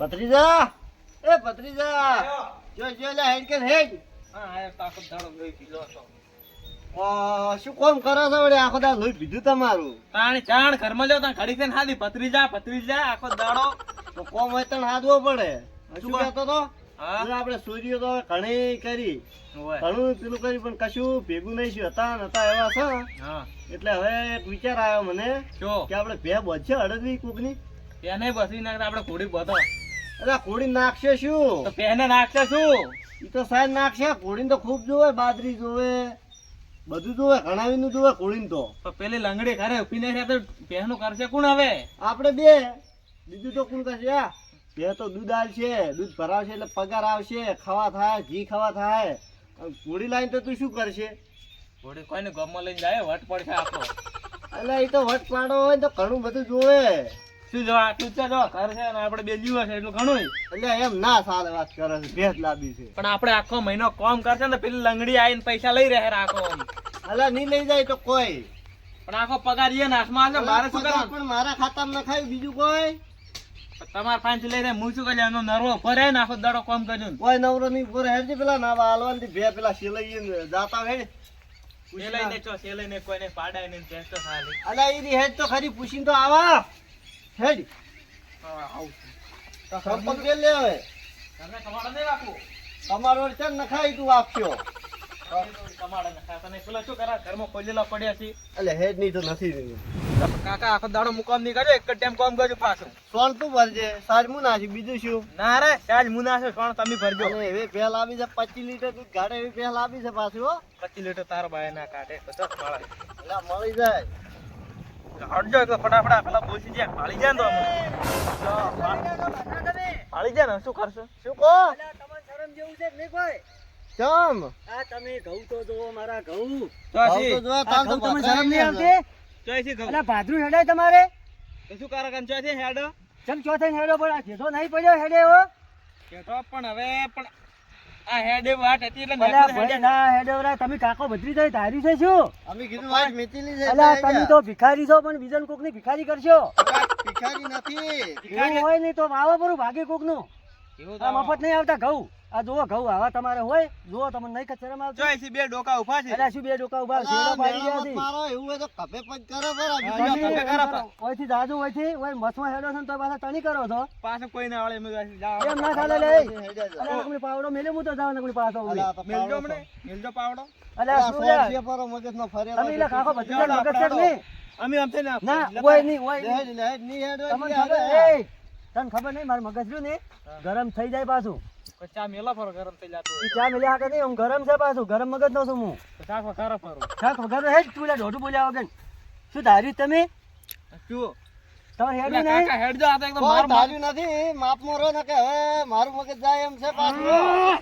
ભત્રીજા, એ ભત્રીજા, જો લે હેડ કે હેડ. હા આયો તાકો દાડો ગઈ પીલો તો. શું કોમ કરો છો વડે આખો દા લોહી પીધું તમારું? તાણી ચાણ ઘરમાં જાવ તા ઘડી થઈને હાદી ભત્રીજા આખો દાડો. તો કોમ હોય તો હાદવો પડે. શું શું કહેતો તો? હા આપણે સૂર્ય તો ઘણી કરી, ઓય ઘણું પેલું કરી પણ કશું ભેગું નહીં શું હતા એવા છે. હા એટલે હવે એક વિચાર આવ્યો મને જો કે આપણે બે બચશે અડદવી કોકની. તેને બસી નાખતા આપણે ઘોડી બધો અરે કોડી નાખશે શું? તો પેને નાખશે શું? ઈ તો સાહેબ નાખશે. કોડીને તો ખૂબ જોવે, બાજરી જોવે, બધું જોવે, ઘણાવીનું જોવે કોડીને તો. તો પેલી લંગડી ઘરે ઉભી નહીં તો પહેનું કરશે કોણ હવે? આપણે બે, બીજું તો કોણ કરશે? બે તો દૂધ આવશે, દૂધ ભરાવશે એટલે પગાર આવશે, ખાવા થાય, ઘી ખાવા થાય. કોડી લાઈને તો તું શું કરશે? ઘોડી કોઈને ગમમાં લઈને જાય વટ પડશે આખો. એટલે એ તો વટ પાડો હોય તો ઘણું બધું જોવે. શું જો આટલું જ છે જો ઘર છે ને આપણે બે જીવો છે એટલું ઘણું. એટલે એમ ના સાલે વાત કરે છે, ભેંસ લાવી છે. પણ આપણે આખો મહિનો કામ કરશે ને પેલી લંગડી આવીને પૈસા લઈ રહે આખો. એટલે નહીં લઈ જાય તો કોઈ પણ આખો પગાર ઈ નાશમાં આવશે મારે શું પગાર કરવાનું? પણ મારા ખાતામાં નખાય બીજું કોઈ તમારે પાંચ લઈ રહે હું શું કરી એનો નરવો ફરે ને આખો દાડો કામ કર્યું. કોઈ નવરો નહીં પૂરે હેડજે પેલા નાવા હાલવાથી બે પેલા સિલાઈ જાતા હેડ. એ લઈને ચો સે લઈને કોઈને પાડાય નહીં ટેસ્ટ તો ખાલી. અલા ઈ હેડ તો ખરી પૂછીને તો આવા હેડ. આવું તો સરપંચ કે લે હવે તમને કમાડો નહીં રાખવું. તમારો છે ને નખાય તું આપશો. કમાડો ને ખાતા નહીં પેલા શું કરા ઘરમાં ખોલેલા પડ્યા છે. એટલે હેડ નહીં તો નથી રહ્યું. કાકા આખો દાડો મુકામ નહીં કર્યો એક જ ટાઈમ કામ કરજો પાછું. સોન તું ભરજે, સાજમું નાખી, બીજું શું? ના રે સાજ મુના છે કોણ તમે ભરજો. અને એવી પહેલ આવી છે 25 લીટર દૂધ ગાડે એવી પહેલ આવી છે પાછું હો. 25 લીટર તાર બાય ના કાઢે તો મળે. એટલે મળી જાય. હટજો એટલે ફટાફટ પેલા બોસી જાય પાળી જાય ને તો અમને. પાળી જાય ને શું કરશો? શું કહો? તમને શરમ જેવું છે નહીં કોઈ? ચમ આ તમે ઘઉં તો જોવો મારા ઘઉં. ભાવ તો જોવા તાર તો ઘઉં તમને પથરાઈ શરમ નહીં ગયા છે. આવતી? ચોઈસી ઘઉં. અલા ભાદરું હેડાય તમારે? તો શું કરે કાન ચોઈસી હેડ? ચમ ચોથે હેડો પણ આ જેઠો નહીં પડ્યો હેડે એવો? કેતો પણ હવે પણ આ હેડે વાટ હતી એટલે અલા નેકળે ભાઈ હેડે. ના હેડો રા તમે કાકો ભત્રી થઈ ધાર્યું છે શું? અમે કીધું વાત મેચેલી છે અલા એટલે તમે તો ભિખારી છો પણ બીજાને કોક ની ભિખારી કરશો. ભિખારી નથી. એવું હોય નહીં તો આવો પરું ભાગે કોક નું. એવું તો આ મફત નહીં આવતા ઘઉં. આ જુઓ ઘઉં આવા તમારે હોય જુઓ તમને નહીં શરમ આવતી? ચોઈસી બે ડોકા ઉભા છે. અલા શું બે ડોકા ઉભા અલા, શેરડો પાડી મેળો ગયા મત છે. મારો, એવું હોય તો કભે પંચ કરો બરાબર. હા, બીજું કભે શું? કરો. ઓયથી જાજુ ઓયથી ઓય મસમાં હેડો છે ને તો પાછા તણી કરો છો. પાછું કોઈ ના આવડે એમ જાઓ. એમ ના ચાલે લે. હેડ્યા જાઓ. અલા નકલી પાવડો મેલે હું તો જાવ નકલી પાછો ઉલી. અલા, તો મેલજો પાવડો મને મેલજો પાવડો. અલા અલા, શું સો લે? રૂપિયા પરો મગજનો ફરેલો તમે એટલે છે. કાકો ભત્રીજા મગજ છે કે નહીં? અમે આમ થઈને ના ઓય નહીં ઓય નહીં. હેડ, હેડ, નહીં હેડ, તમને નહીં ખબર હેડ. એ તને ખબર નહીં મારું મગજ રહ્યું ને ગરમ થઈ જાય પાછું. ચા મેલા ફરો ગરમ થઈ જાતું ઈ ચા મિલ્યા હાકે નહીં હું ગરમ છે પાછું ગરમ મગજ નો છું હું. શાક વખારો ફરો. શાક વગર હેડ તું લે દોઢું બોલ્યા વગર. શું ધાર્યું તમે? જુઓ તમારે હેડ્યું પેલા નહીં? કાકા હેડજો આ તો એકદમ કોઈ માર માર. ધાર્યું નથી. માપમાં રહો ને કે હવે મારું મગજ જાય એમ છે પાછું.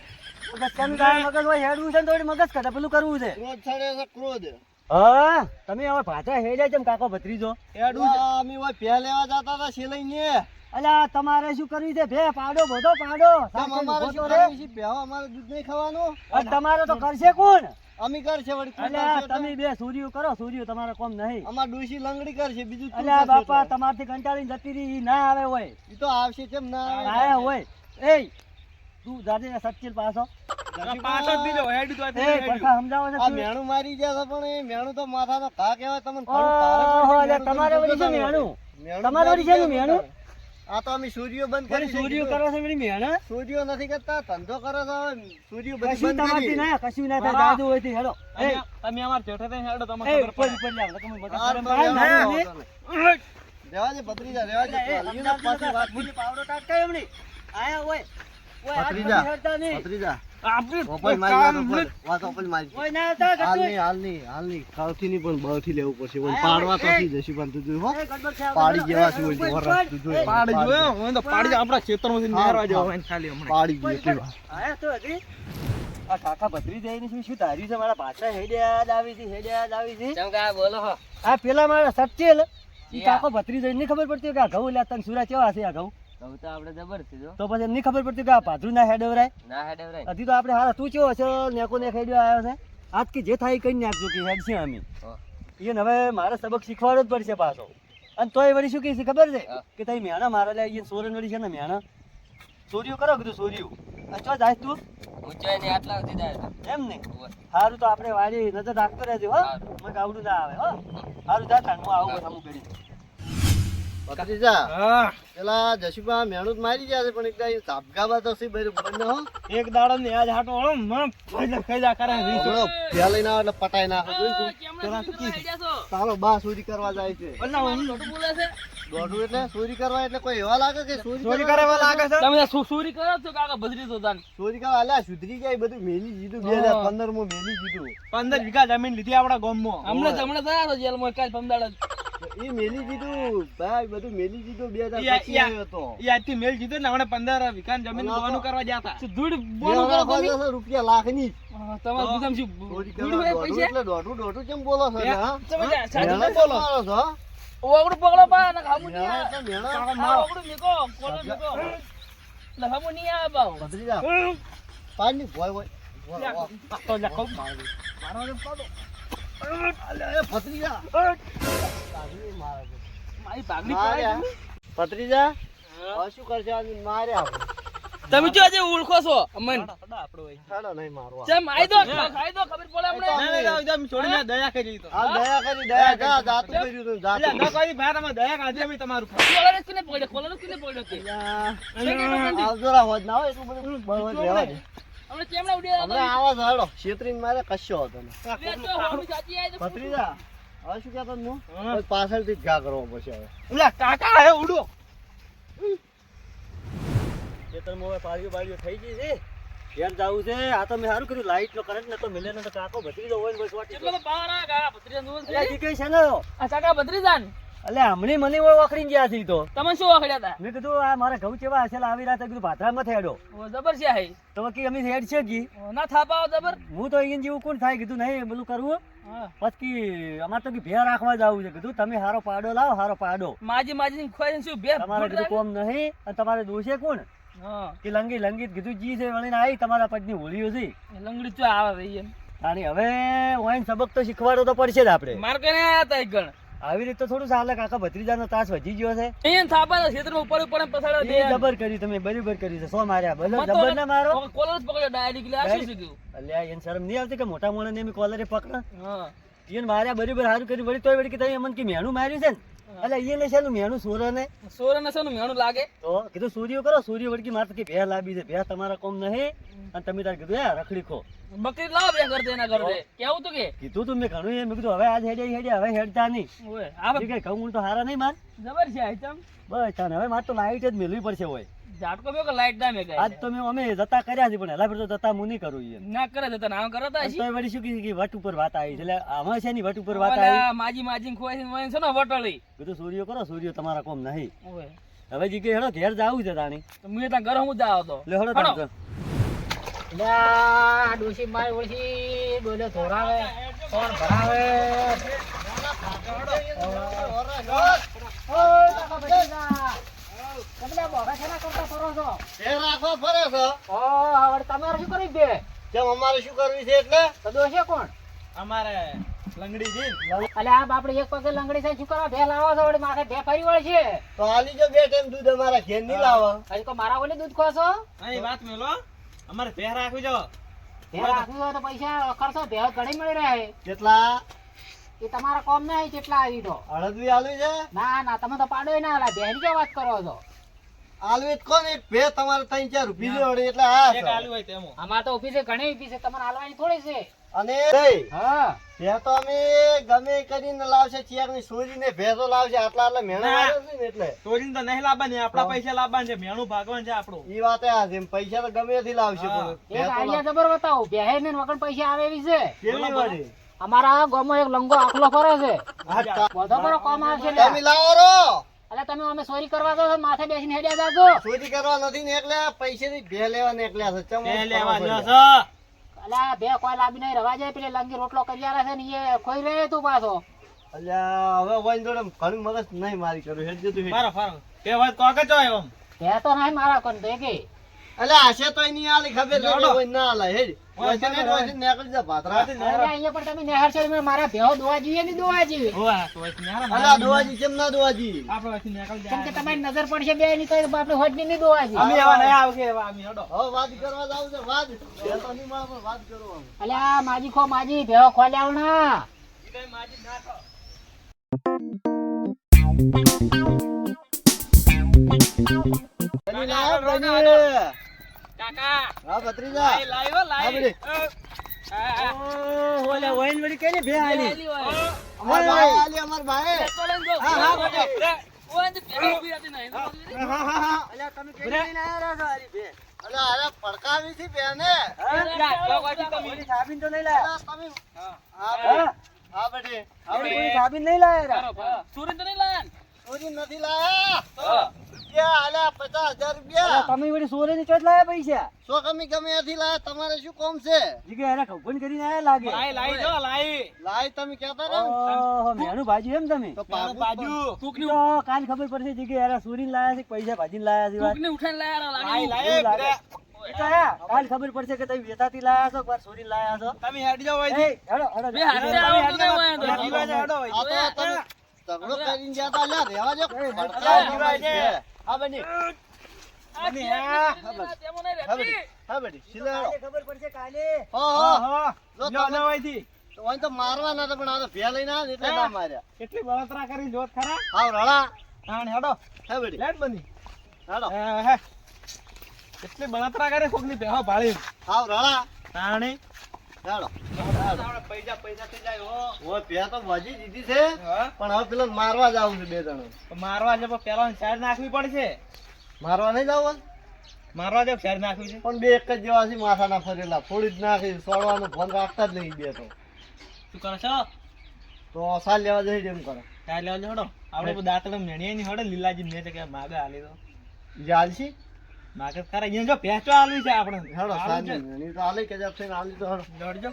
મગજ કેમ જાય? મગજ હોય હેડવું છે ને તો વળી મગજ કાઢે પેલું કરવું છે. ક્રોધ ચડે છે, ક્રોધ. હા તમે હવે પાછા હેડ્યા જેમ કાકો ભત્રીજો. અલા, અમે ઓય ભે લેવા જતા હતા સિલાઈને. અલ્યા તમારે શું કરવું છે? ભે પાડો બધો પાડો. તમ અમારે શું ઉભો તો રે. કરવું છે? ભેહો અમારે દૂધ નહીં ખાવાનું. અને તમારે તો કરશે કોણ? અમે કરશે વળી કોણ અલ્યા કરશે તમે બે સૂર્યો કરો સૂર્યો તમારે કોમ નહીં. અમાર ડોશી લંગડી કરશે બીજું શું અલ્યા કરશે બાપા તો? તમારથી કંટાળીને જતી રહી ઈ ના આવે હોય. ઈ તો આવશે કેમ ના આવે? આયા હોય. એય તું જાજે સચ્ચિલ પાછો. પાછો જ બીજો હેડ તો એ પડખા સમજાવો છે આ શું? મેણું મારી ગયા છે પણ એ મેણું તો માથાનો ઘા કહેવાય તમને ઓહો, અલ્યા તમારે વળી છે મેણું. તમારે વળી છે ને મેણું? આ તો અમે સૂર્યો બંધ વળી કરી સૂર્યો દીધું. કરો છો વળી મેણ? સૂર્યો નથી કરતા ધંધો કરો છો હવે. સૂર્યો બધી કશું બંધ તમારથી કરી. ના કશું ના થાય બાબા. જાદુ હોય થી હેડો. એ તમે અમાર જેઠે થઈને હેડો તમને એ ખબર ઉપર પડે. ઉપર જાવ તમે બધા આ શરમ તો પાડો રહેવા ને. દો. રહેવા દે ભત્રીજા, રહેવા દે. લીલા પાછી વાત બુદ્ધિ પાવડો ટાટકાય હમણી. આયા હોય. ઓય હાથ ભત્રીજા, નથી હેડતા નહીં. ભત્રીજા. આપણી ઓપલ મારી વાત ઓપલ મારી. ઓય ના આવતા હાલ કશું. નહીં, હાલ નહીં, હાલ નહીં. ખાવથી નહીં પણ બહુથી લેવું પડશે. ઓય પાડવા તો થઈ જશે પણ તું જોઈ હો. એ ગડબડ છે, પાડી ગડબડ. જેવા છે એ, ઓય ઉપર, વરસ ઉપર. તું જોઈ. પાડી જોયો હું તો પાડી આપણા ક્ષેત્રમાંથી નેરવા જાવ હોય ને ખાલી હમણાં. પાડી ગયો એટલી વાર. આયા તો હજી. આ કાકા ભત્રી જઈને શું ધાર્યું છે મારા પાછા હેડ્યા જ આવી છે હેડ્યા જ આવી છે. બોલો હો. આ પેલા મારા સચ્ચેલ ઈ યા. કાકો ભત્રી જઈને નહીં ખબર પડતી કે આ ઘઉં લ્યા તને સુરા કેવા છે આ ઘઉં કહું તો આપણે જબર છે જો તો પછી એમ નહીં ખબર પડતી કે આ ભાદરું ના હેડવરાય ના હેડે રે. હજી તો આપણે હારા તું કેવો છે નેકો ને હેડ્યો આવ્યો છે આજ કે જે થાય એ કઈ નાખજો કે હેડ છે અમે એને હવે મારે સબક શીખવાડવો જ પડશે પાછો અને તોય વળી શું કહે છે ખબર છે હા. કે તઈ મેણા મારા લે એ સોરન વળી છે ને મેણા ચોરીઓ કરો કીધું ચોરીઓ ચો જાય તું એમ ને સારું તો આપણે વાડી નજર રાખતો રહેજો હો મને આવડું ના આવે હો સારું જા તાણ હું આવું બધું કરી ભત્રીજા હા પેલા જશુભા મેણું તો મારી ગયા છે પણ એકદા એ ધાબકાબા તો સી બંને હો એક દાડો ને આજ હાટો હળો મને ખૈજા કરે હમણાં ભ્યા લઈને આવે એટલે પટાઈ નાખે જોઈશું. પેલા શું કીધું? તારો બા ચોરી કરવા જાય છે અલા, હું દોઢું એટલે ચોરી કરવા એટલે કોઈ એવા લાગે કે ચોરી કરવા લાગે છે તમે ચોરી કરો છો કાકા બદરી તો તાન ચોરી કરવા અલ્યા સુધરી ગયા એ બધું મેલી જીધું 2015 માં મેલી જીધું 15 વીઘા જમીન લીધી આપડા ગામમાં હમણાં થયા તો જેલમાં કાલ પમદાડ એ મેલી જીધું ભાઈ બધું મેલી જીધું 2025 આવ્યો હતો એ આજથી મેલ જીધો ને હમણાં 15 વીઘા જમીન બોનું કરવા જતા ધૂળ રૂપિયા લાખની તમારે ગુદામ શું ચોરી ધૂળ કરવા હોય દોઢું પૈસા એટલે દોઢું કેમ બોલો છો ને, હા? સાચું મેણા બોલો મારો છો, હા? ઓગડું પકડો પા ને ખામું મેણા નહીં એટલે મેણા. આ ઓગડું મેકો કોલો મેકો લખામું નહીં આવે બાવ ભત્રીજા, પાડની ભોય હોય. ભોય, ભોય. તો લખો મારો ને પાડો. અલ્યા, એ ભત્રીજા. પાઘડી મારે છે. મારી પાઘડી માર્યા. પડાય ભત્રીજા, હવે શું કરશે આજે? માર્યા આપણે. તમે જો આજે ઓળખો છો અમન હેડો નહીં મારવા. જેમ આઈ દો ખાઈ દો ખબર પડે અમને ના એકદમ છોડીને દયા કરી તો આ દયા કરી, દયા જા, જાતું કર્યું તું, જાતું. એટલે ન કોઈ ભાઈ તમે દયા કાઢી અમે તમારું કોલર કોને પડ્યો કે અલ્યા, આવજો રા, હોજ ના હોય, એટલું બધું બળવંત રહેવા દે. અમે કેમડા ઉડ્યા હમણાં આવા છે, હેડો. છેતરીને મારે કશો હતો નહીં. સાચી આઈ તો ભત્રીજા, હવે શું કહેતો હતો હું? હા. હવે પાછળથી જ ઘા કરવો પડશે હવે. ઓલા કાકા હે ઉડો ખેતરમાં હવે પાળીઓ બાળીઓ થઈ ગઈ છે ઘેર જાવું છે આ તો મેં સારું કર્યું લાઈટ નો કરંટ નતો મિલે ને તો કાકો ભત્રીજો હોય ને બસ વાટી કેટલો તો પાવર આ કાકા ભત્રીજા નું અલ્યા દીકરી છે ને આ કાકા ભત્રીજાન અલ્યા હમણી મને ઓય વાખડીને ગયા છે ઈ તો તમે શું વાખડ્યા હતા મેં કીધું આ મારા ઘઉં ચેવા હશે આવી રાતે કીધું ભાદરામાં થેડો ઓ જબર છે હે તો કે અમે હેડ છે કી ના થાપાઓ જબર હું તો અહીંયા જેવું કોણ થાય કીધું નહીં બધું કરવું હા પછી અમારે તો કે ભેર રાખવા જવું છે કીધું તમે હારો પાડો લાવો હારો પાડો માજી ખોઈ શું બે તમારે કીધું કોમ નહીં અને તમારે દોષે કોણ હા કે લંગી કીધું જી છે વળીને આવી તમારા પજની હોળીઓ છે લંગડી ચો આવે ભાઈ એમ અને હવે ઓઈન સબક તો શીખવાડો તો પડશે જ આપણે માર કને આયા તા એક ગણ આવી રીતે તો થોડું ચાલે કાકા ભત્રીજાનો તાસ વધી ગયો છે અહીંયા થાપા ક્ષેત્રમાં ઉપર ઉપર પસાડ્યો દે એ જબર કરી તમે બરાબર કરી છે સો માર્યા ભલે જબર ના મારો કોલર જ પકડ્યો ડાયરેક્ટ આ શું શીખ્યું અલ્યા એને શરમ નહીં આવતી કે મોટા મોણા ને એમ કોલરે પકડા હા એને માર્યા બરાબર સારું કર્યું વળી તોય વળી કે તમે અમને કે મેણું માર્યું છે ને એટલે એને છે મેણું સોરા ને સોરે ને સોનું મેણું લાગે તો કીધું સૂર્ય કરો સૂર્ય વળકી મારે તો કે ભેર લાવી છે ભેર તમારા કોમ નહીં અને તમે તાર કીધું રખડી ખો બકરી લાવ બે કરતે એના ઘરે કેવું તો કે કીધું તું મેં ઘણું મેં કીધું હવે આજ હેડે હવે હેડતા નહીં ઓય આ ઠીક છે ઘઉં તો હારા નહીં માર જબર છે આઈટમ બસ તાને હવે મારે તો લાઈટ જ મેળવી પડશે હોય ઝાટકો મેં કે લાઈટ ના મે ગઈ આજ તો મેં અમે જતા કર્યા છે પણ હલા પર તો જતા હું નહીં કરું યાર ના કરે તો ના કરતા તો વળી શું કીધું કે વટ ઉપર વાત આવી છે એટલે આમાં છે ની વટ ઉપર વાત આવી માજી ખોઈ છે છે ને વટળી કીધું સૂર્ય કરો સૂર્ય તમારા કોમ નહીં ઓય હવે જી કે હેડો ઘેર જાવું છે તાણી તો મુએ તા ઘર હું જાવ તો લે હેડો તાણ ડોસી મારી ઓળખી બોલે ધોરાવે કોણ ભરાવે તમને બોગા છે કરતા ફરો છો એ રાખવા ફરે છો. ઓ હવે તમારે શું કરી દે કેમ અમારે શું કરવી છે એટલે? તો દોશે કોણ અમારે લંગડી જી અલે આ બાપડે એક પગે લંગડી છે શું કરવા ભે લાવો છો વળી માથે ભે ફરી વળ છે તો હાલી જો બે ટાઈમ દૂધ અમારા ઘેર નહીં લાવો. હજી કો મારા ઓલી દૂધ ખો છો અહીં વાત મેલો અમારે ભેર રાખવી જો ભે રાખવું હોય તો પૈસા ખર્ચો ભે ઘણી મળી રહે કેટલા? એ તમારા કોમ નહીં કેટલા આવી તો અડદવી આલવી છે? ના ના તમે તો પાડો ના હાલા ભેની કે વાત કરો છો આલવી જ કોને? એક ભે તમારે 3-4 રૂપિયા જોડે એટલે આ એક છે. આલુ હોય તેમાં અમાર તો ઓફિસે ઘણી ઓફિસે તમારે હાલવાની થોડી છે અને નહીં, હા ભે તો અમે ગમે કરીને લાવશે ચિયારની સોરીને ભે તો લાવશે આટલા આટલા મહેનત ના. આવે છે ને એટલે ચોરીને તો નહીં લાવવાની આપણા પૈસા લાવવાના છે મેણું ભાગવાનું છે આપણું ઈ વાત આ છે. પૈસા તો ગમે થી લાવશે હા. પણ ભે એક તો આઈડિયા જબર બતાવો બેહે ને વગર પૈસા આવે એવી છે કેવી વાળી? અમારા ગામમાં એક લંગો આખલો ફરે છે આ કા- બધો બરો કામ આવશે તમે લાવો રો. એટલે તમે અમે ચોરી કરવા દો માથે બેસીને હેડ્યા જાજો ચોરી કરવા નથી ને એટલે પૈસા ભે લેવા ને એકલા છે. ચમ બે કરો લેવા છો જો એટલે? છો અલા બે કોઈ લાવી નહીં રવા જાય પેલી લંગી રોટલો કરી આલે છે ને એ ખોઈ રહે તું પાછો અલ્યા હવે વન જોડે ઘણી મગજ નહીં મારી કરું હેડ જતું હેડ. મારો ફારો કે વાત કોકે ચો એમ બે તો નહીં મારા કોણ તો કે અલ્યા હશે તો એની આલી ખબર જોડો. નહીં હોય ના આલે હેડ. ઓય ને ઓય નીકળી જા ભાતરા. અરે અહીંયા પણ તમે નેહાર છો તમે મારા ભેહો દોવા જઈએ ને દોવા જઈએ ઓવા તો વચ્ચે ન્યારા અલા દોવાજી કેમ ના દોવાજી? આપણે વચ્ચે નીકળી કેમ કે જાય તમારી નજર પડશે બે ની તો આપણે હોટની નહીં દોવા જઈએ અમે આવા નહીં આવ કે એવા અમે હડો હવે વાત કરવા જાવ છે વાત. બે તો નહીં મળે પણ વાત કરો આમ. અલ્યા માજી ખો માજી ભેહો ખોલ્યા ના ઈ કઈ માજી ના થો બની ના બની. કાકા હા ભત્રીજા. લાઈવો હા, બેટી. ઓહ, ઓલા વહીન વળી કઈ ને બે આલી. અમાર ભાઈ આલી અમાર ભાઈ. હા હા બેટી. હા હા હા. અલ્યા તમે કઈ લઈને આયા છો આરી બે? અલા અરે પડકાવી થી બેને. ઓલી સાબીન તો નહીં લાયા. અલા તમે હા? હા હા બેટી. ઓલી સાબીન નહીં લાયા રા. ચોરી નથી લાયા. રૂપિયા આલ્યા 50,000 રૂપિયા. તમે વળી સોરે ની કઈ લાયા પૈસા? સો કમી ગમે ત્યાંથી લાયા. તમારે શું કોમ છે? જીગે એના કૌભાંડ કરીને આયા લાગે. લાઈ તમે કહેતા રહો ને. ઓહો, મેનું ભાજી એમ તમે? તો બાજુ તો કાલ ખબર પડશે જીગે એના સુરીને લાયા છે કે પૈસા ભાજીને લાયા છે વાત. એવું લાગે. એ તો હે, કાલ ખબર પડશે કે તમે વેચાતી લાયા છો કે વાર સોરીને લાયા છો. તમે હેડ જાઓ એ, હેડો, હેડો. આ તો તમે ઝઘડો કરીને ગયા તા. લ્યા રહેવા દો. એ, ભડકાવ દીવા છે. હા બની. હા બેટી. હા બેટી. સિલે હેડો. કાલે ખબર પડશે કાલે. હા હા. જો લ્યો તમે નવાઈથી. તો અહીં તો મારવા નતા પણ આ તો ભે લઈને આવ્યા ને એટલે ના માર્યા. કેટલી બળતરા કરી જોત ખરા હાવ રળા. તાણ હેડો હા બેટી. લેટ બની હેડો. હે કેટલી બળતરા કરે કોકની બેહો ભાળી હાવ રળા. તાણી હેડો. પૈસા પૈસા થઈ જાય હો ઓય ભે તો વાજી દીધી છે હા પણ હવે પેલા મારવા જાવું છે બે જણો. તો મારવા જે પેલા સાઈડ નાખવી પડશે મારવા નહીં જાવ મારવા જે સાઈડ નાખવી છે પણ બે એક જ જેવા છે માથાના ફરેલા. થોડી જ નાખી સોડવાનું ફોન રાખતા જ નહીં બે તો. શું કરો છો તો સાલ લેવા જઈ એમ કરો. ચાલ લેવા હડો આપણે બધું દાંતડે મેણીએ ની હડે લીલાજી ને કે માગે હાલી તો જાલસી માગે ખરા અહીંયા જો પેચો આલવી છે આપણે હેડો આલુ સાલ છે. ની તો આલે કે જબ થઈને આલી તો હેડો. દોડજો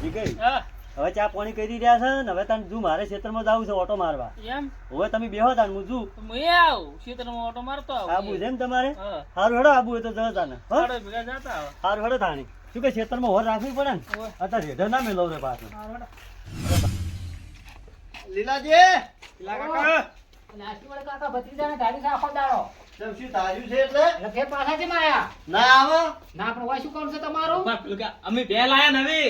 જીગે, હા હવે ચા પાણી કરી રહ્યા છે ને હવે તને જુ મારે ખેતરમાં જાવું છે ઓટો મારવા. એમ હવે તમે બેહો તાન હું જુ. હું આવ ક્ષેત્રમાં ઓટો મારતો આબુ છે એમ તમારે? હા હારું હેડો આબુ હોય તો જતા ને. હો? હાડો ભેગા જતા આવો હારું હેડો તાણી. શું કે ખેતરમાં હોર રાખવી પડે ને? ઓય. અત્યારે રેઢો ના મેલો રે પાછો. લીલાજી પેલા કાકા નાસ્તી વાળા કાકા ભત્રીજાને ધાડી છે આખો દાડો કેમ શું તાર્યું છે એટલે એટલે ફેર પાછા કેમ આયા ના આવો. ના પણ હોય શું કામ છે તમારું ઉપર પેલું કે અમે બે લાયા નવી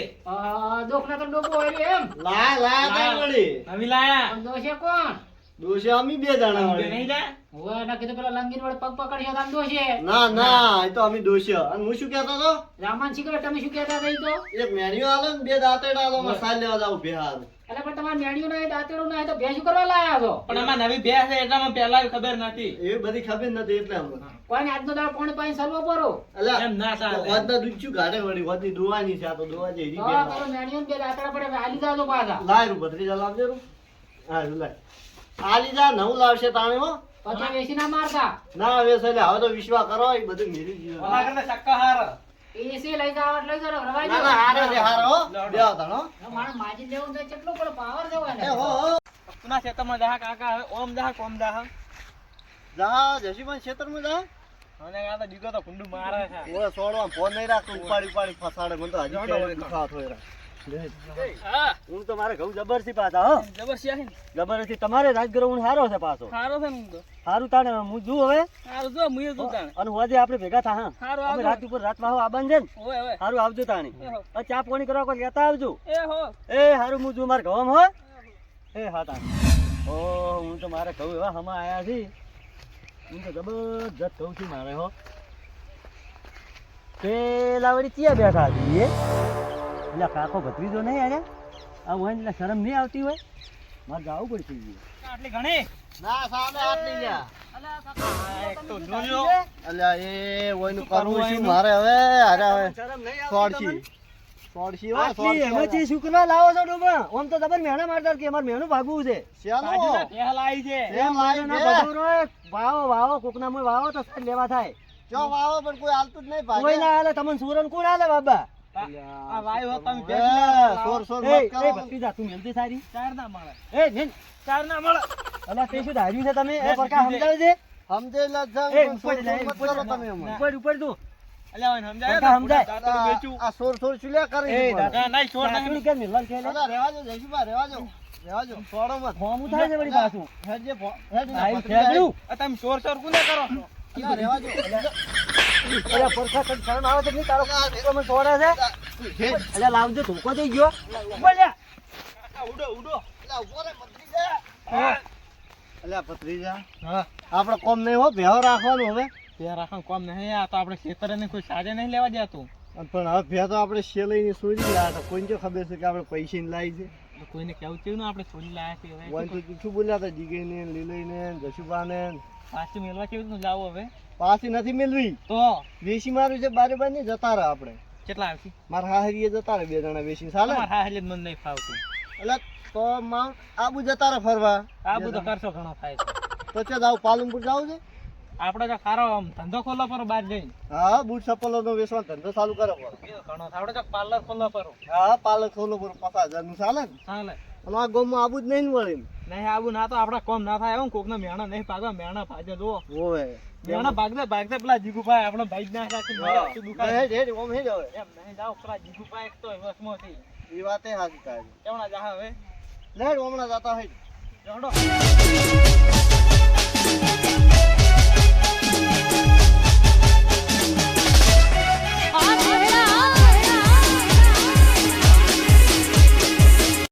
દોખના તો ડોકો હોય એમ લાયા કઈ વળી. નવી લાયા પણ દોષે કોણ દોષે અમે બે જણા બે વળી. નહીં જાય હોય ના કીધું પેલા લંગીન વડે પગ પકડ્યો તો આમ દોષે ના ના એ તો અમે દોષ્ય. અને હું શું કહેતો હતો રામાન શીખવે તમે શું કહેતા હતા ઈ તો એક મેન્યુ આલો ને બે દાંતેડા આલો માં સાલ લેવા જાવ બે હાર. એટલે પણ તમારે મેણ્યું નહીં દાંતેડું નહીં તો ભેંસું કરવા લાયા છો પણ આમાં નવી ભેંસ છે એટલામાં પહેલા ખબર નથી એ બધી ખબર નથી એટલે હમણાં. કોઈને આજનો દાડો પોણી પાણી સલવો પરો અલા એમ ના ચાલે. વધના દૂધ શું કાઢે વળી વધની દોવાની છે આ તો દોવા જેવી તો બેન. પેલો મેણ્યું ને બે દાંતડા પડે હાલી જાજો પાછા લાય રૂ ભત્રીજા લાવજે રૂ. હા રૂ લાય. આ લીધા નવું લાવશે તાણે હો. પછી વેસી ના મારતા ના હવે એટલે હવે તો વિશ્વાસ કરો એ બધું મેરી જીવન. ઓલા કરતા ચક્કા હાર એસી લઈ જાવ એટલે લઈ જાવ રવાઈ ના ના હારે છે હારે હો. બે આવતા હો. મારે માજી લેવું તો કેટલું પણ પાવર દેવાય એ હો ને હો. પુના ખેતરમાં જા કાકા હવે ઓમ જા કોમ જા જા જશીભાઈ ખેતરમાં જા. અને આ તો દીકો તો કુંડુ મારે છે ઓય સોડવા ફોન નહીં રાખતો ઉપાડી ઉપાડી ફસાડે મને તો હજી પેટ દુખાવો થોય રા. હા હું તો મારે ઘઉં જબરથી પાછા હો. જબરજસ્ત છે જબરથી તમારે રાજગરો હું હારો છે પાછો. હારો છે ને તો હારું તાણે હું જુ હવે હારો જો મુયે તું તાણ અને હોજે આપણે ભેગા થા હા. હારું અમે આવજો. રાત ઉપર રાત માં આબાન છે ને. ઓય ઓય હારું આવજો તાણી. એ હો. હવે ચા પાણી કરવા કોઈ લેતા આવજો. એ હો એ હારું હું જુ મારે ઘઉં હો. એ હા તાણી. ઓ હું તો મારે ઘઉં એવા હમા આયા છે. હું તો જબરજસ્ત ઘઉં છું મારે હો. પેલા વળી ક્યાં બેઠા હતી એ? એટલે કાકો ભત્રીજો નહીં આયા? આ હોય ને એટલે શરમ નહીં આવતી હોય? મારે જાવું પડશે ઈ. આટલી ઘણી ના સામે હાથ નહીં લ્યા. એક તો જોજો અલ્યા એ ઓયનું કરવું શું મારે હવે અરે હવે શરમ નહીં આવતી સોડશી તમને? સોડશી હો આટલી સોડશી એમાંથી શું કરવા લાવો છો ડોબા? આમ તો જબર મહેણા મારતા કે અમારે મહેણું ભાગવું છે. શ્યાનો બાજુના ઢેલ આવી છે એમ આવી ના છે. બધો રોય. વાવો વાવો કોકના મોય વાવો તો સાઈડ લેવા થાય. જો વાવો પણ કોઈ હાલતું જ નહીં કોઈ ભાગે. ના હાલે તમને સુરન કોણ હાલે બાબા? આ વાયુ હતા અમે એ, બેસી સોર સોર એ મત કરો. ભત્રીજા તું મેલતી સારી. ચાર ના મળે એ નેન ચાર ના મળે અલા તે શું ધાર્યું છે તમે? એ પરકા સમજાવે છે? સમજેલા જ છે, એ પણ ઉપર સોર લે, સોર મત ઉપર કરો લે. તમે એમાં. ઉપર ઉપર તું અલ્યા ઓય સમજાય કાકા સમજાય. દાંતરું વેચું આ સોર સોર ચૂલ્યા કરે એ છે પણ. ના નહીં છોડ દાંતરું નહીં કેમ મિલવાનું છે લે? દાદા, રહેવા દો, જયશુભા, રહેવા દો. રહેવા દો. છોડો મત. હોમું થાય છે વળી પાછું. હેડ જે હેડ ને, આઈ પથરી ફેંક્યું. આ તમે ચોર ચોર કોને કરો અલ્યા, રહેવા દો. અલ્યા પરખા તને શરમ આવે છે કે નહીં? તારો તમે છોડે છે? હેડ. અલ્યા લાવજો, ધોકો થઈ ગયો. બોલ્યા. ઉડો ઉડો અલ્યા, ઉભો રે, ભત્રીજા. અલ્યા, ભત્રીજા, હા આપણે કોમ નહીં હો, ભેહો રાખવાનું હવે. તે રાખણ કોમ નહીં આ તો આપણે ખેતરને કોઈ સાજે નહીં લેવા દેતું પણ હવે ભેહ તો આપણે શેલઈની સોરી લાયા કોઈને જો ખબર છે કે આપણે પૈસા ને લાવી છે. તો કોઈને કેવું કેવું આપણે છોડી લાયા છે હવે વન તો શું બોલ્યા હતા જીગઈને લીલઈને જશુભાને પાછી મેળવા કેવી રીતનું લાવું હવે પાછી નથી મેળવી. તો વેસી મારું છે બારે બાર નહીં જતા રહે આપણે. કેટલા આવશે મારા હાહરીએ જતા રહે 2 જણા વેસી ચાલે. તમારે હા એટલે જ મને નહીં ફાવતું એટલે તો માઉન્ટ આબુ જતા રહે ફરવા. આ બધો ખર્ચો ઘણો થાય છે તો છે જાવ પાલનપુર જાવ છે. આપણે તો સારો આમ ધંધો ખોલો પર બહાર જઈને હા બૂટ ચપ્પલો નો વેચવાનો ધંધો ચાલુ કરો પડે. એ ઘણો થાય. આપણે તો પાર્લર ખોલો પર હા પાલક ખોલો પર 50,000 નું ચાલે ને. ચાલે અને આ ગામમાં આબુ જ નહીં ને વળે. નહીં આવું ના તો આપડા કોમ ના થાય એમ કોકના મેણા નહીં ભાગવા મેણા ભાજે જુઓ હોવે. મેણા ભાગતે ભાગતે પેલા જીગુભાઈ આપણે ભાઈ જ ના રાખી મારે આખું દુકાન હેડ હેડ ઓમ હેડ હવે. એમ નહીં જાઓ પેલા જીગુભાઈ એક તો વસમાંથી એ વાતે હાચી થાય. કેવડા જા હવે લેડ હમણાં જતા હેડ. જોડો